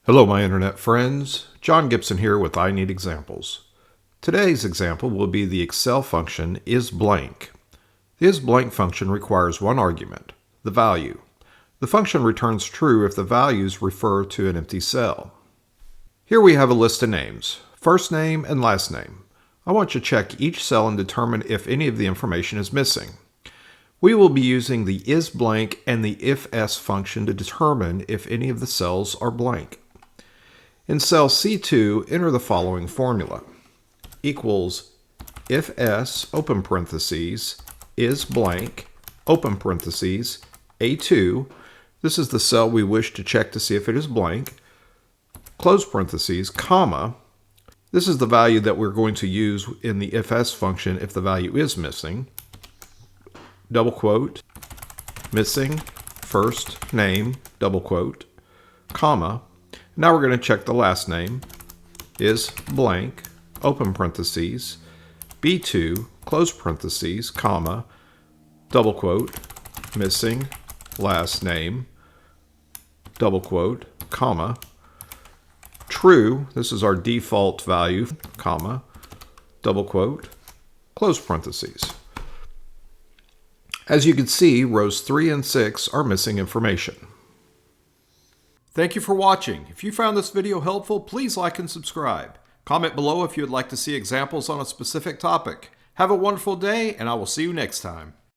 Hello, my internet friends. John Gibson here with I Need Examples. Today's example will be the Excel function IsBlank. The IsBlank function requires one argument, the value. The function returns true if the values refer to an empty cell. Here we have a list of names, first name and last name. I want you to check each cell and determine if any of the information is missing. We will be using the IsBlank and the ifs function to determine if any of the cells are blank. In cell C2, enter the following formula. Equals ifs, open parentheses, IsBlank, open parentheses, A2. This is the cell we wish to check to see if it is blank. Close parentheses, comma. This is the value that we're going to use in the ifs function if the value is missing. Double quote, missing, first name, double quote, comma. Now we're going to check the last name, is blank, open parentheses, B2, close parentheses, comma, double quote, missing, last name, double quote, comma, true, this is our default value, comma, double quote, close parentheses. As you can see, rows 3 and 6 are missing information. Thank you for watching. If you found this video helpful, please like and subscribe. Comment below if you would like to see examples on a specific topic. Have a wonderful day, and I will see you next time.